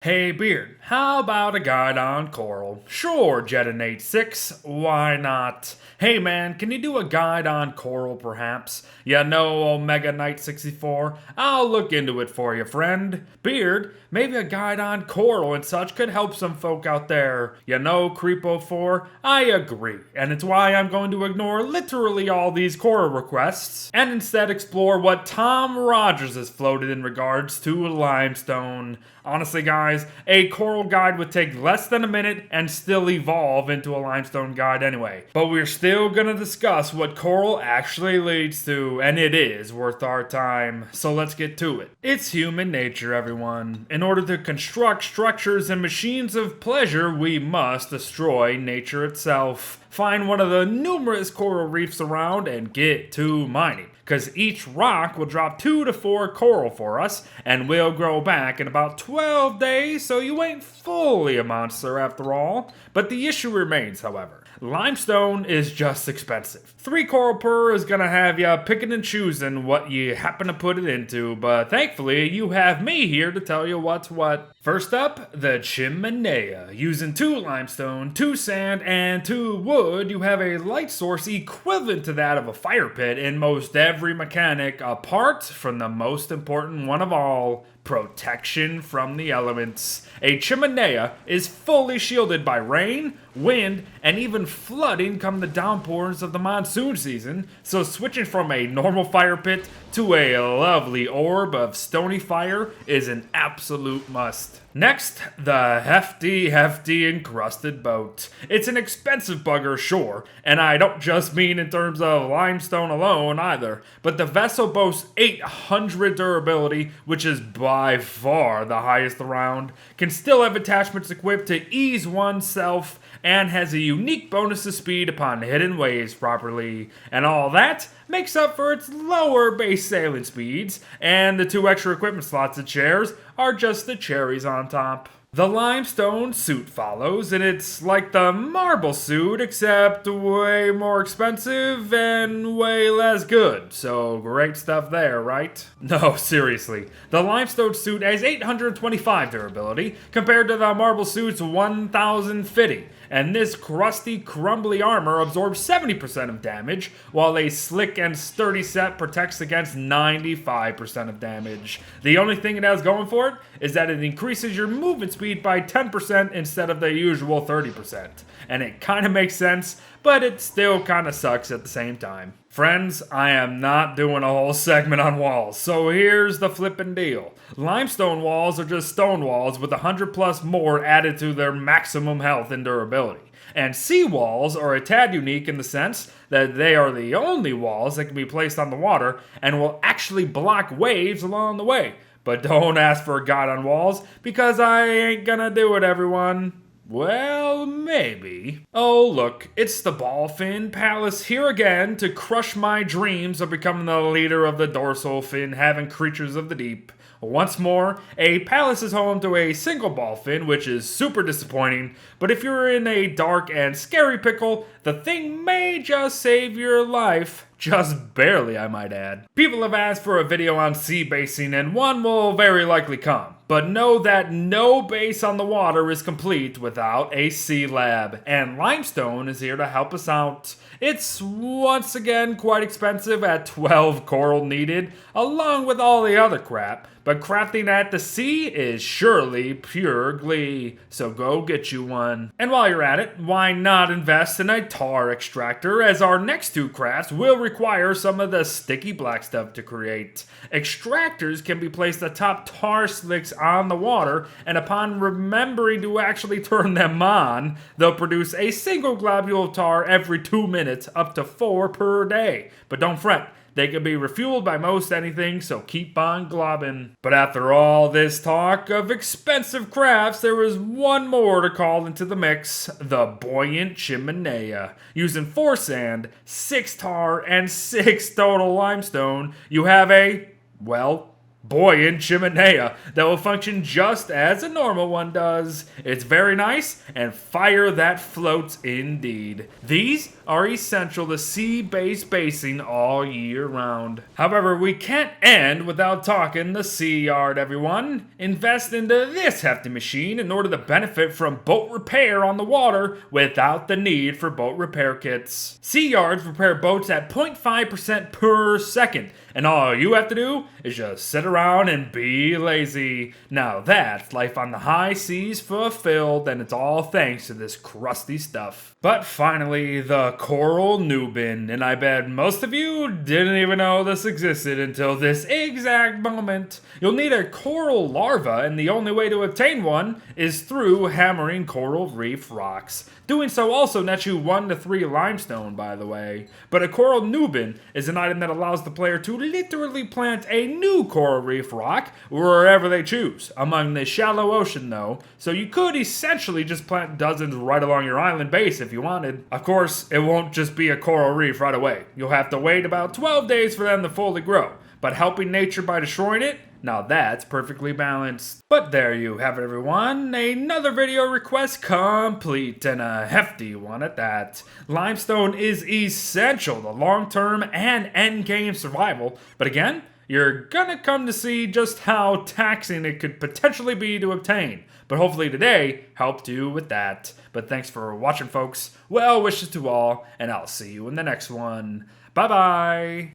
Hey Beard, how about a guide on coral? Sure, Jetonate6, why not? Hey man, can you do a guide on coral perhaps? You know Omega Knight 64? I'll look into it for you, friend. Beard, maybe a guide on coral and such could help some folk out there. You know Creepo4? I agree, and it's why I'm going to ignore literally all these coral requests and instead explore what Tom Rogers has floated in regards to limestone. Honestly, guys, a coral guide would take less than a minute and still evolve into a limestone guide anyway. But we're still gonna discuss what coral actually leads to, and it is worth our time. So let's get to it. It's human nature, everyone. In order to construct structures and machines of pleasure, we must destroy nature itself. Find one of the numerous coral reefs around and get to mining. Because each rock will drop 2 to 4 coral for us, and will grow back in about 12 days, so you ain't fully a monster after all. But the issue remains, however. Limestone is just expensive. 3 coral per is gonna have ya picking and choosing what you happen to put it into, but thankfully you have me here to tell you what's what. First up, the chimenea. Using 2 limestone, 2 sand, and 2 wood, you have a light source equivalent to that of a fire pit in most every mechanic, apart from the most important one of all, protection from the elements. A chimenea is fully shielded by rain, wind, and even flooding come the downpours of the monsoon season, so switching from a normal fire pit to a lovely orb of stony fire is an absolute must. Next, the hefty encrusted boat. It's an expensive bugger, sure, and I don't just mean in terms of limestone alone either, but the vessel boasts 800 durability, which is by far the highest around, can still have attachments equipped to ease oneself, and has a unique bonus to speed upon hidden waves properly. And all that makes up for its lower base sailing speeds, and the 2 extra equipment slots it shares are just the cherries on top. The Limestone Suit follows, and it's like the Marble Suit, except way more expensive and way less good. So great stuff there, right? No, seriously. The Limestone Suit has 825 durability, compared to the Marble Suit's 1050. And this crusty, crumbly armor absorbs 70% of damage, while a slick and sturdy set protects against 95% of damage. The only thing it has going for it is that it increases your movement speed by 10% instead of the usual 30%. And it kinda makes sense, but it still kinda sucks at the same time. Friends, I am not doing a whole segment on walls, so here's the flippin' deal. Limestone walls are just stone walls with 100 plus more added to their maximum health and durability. And sea walls are a tad unique in the sense that they are the only walls that can be placed on the water and will actually block waves along the way. But don't ask for a guide on walls, because I ain't gonna do it, everyone. Well, maybe. Oh, look, it's the Ballfin Palace here again to crush my dreams of becoming the leader of the dorsal fin-having creatures of the deep. Once more, a palace is home to a single ballfin, which is super disappointing, but if you're in a dark and scary pickle, the thing may just save your life. Just barely, I might add. People have asked for a video on sea basing, and one will very likely come. But know that no base on the water is complete without a sea lab, and Limestone is here to help us out. It's once again quite expensive at 12 coral needed, along with all the other crap, but crafting at the sea is surely pure glee, so go get you one. And while you're at it, why not invest in a tar extractor, as our next 2 crafts will require some of the sticky black stuff to create. Extractors can be placed atop tar slicks on the water, and upon remembering to actually turn them on, they'll produce a single globule of tar every 2 minutes, up to 4 per day. But don't fret, they can be refueled by most anything, so keep on globbing. But after all this talk of expensive crafts, there is one more to call into the mix: the buoyant chimenea. Using 4 sand, 6 tar, and 6 total limestone, you have a, well, buoyant chimenea that will function just as a normal one does. It's very nice and fire that floats indeed. These are essential to sea-based basing all year round. However, we can't end without talking the sea yard, everyone. Invest into this hefty machine in order to benefit from boat repair on the water without the need for boat repair kits. Sea yards repair boats at 0.5% per second, and all you have to do is just sit around and be lazy. Now that's life on the high seas fulfilled, and it's all thanks to this crusty stuff. But finally, the coral new bin, and I bet most of you didn't even know this existed until this exact moment. You'll need a coral larva, and the only way to obtain one is through hammering coral reef rocks. Doing so also nets you 1 to 3 limestone, by the way. But a coral new bin is an item that allows the player to literally plant a new coral reef rock wherever they choose, among the shallow ocean though, so you could essentially just plant dozens right along your island base if you wanted. Of course, it won't just be a coral reef right away. You'll have to wait about 12 days for them to fully grow, but helping nature by destroying it, now that's perfectly balanced. But there you have it, everyone. Another video request complete, and a hefty one at that. Limestone is essential to long-term and endgame survival, but again, you're gonna come to see just how taxing it could potentially be to obtain. But hopefully today helped you with that. But thanks for watching, folks. Well wishes to all, and I'll see you in the next one. Bye-bye.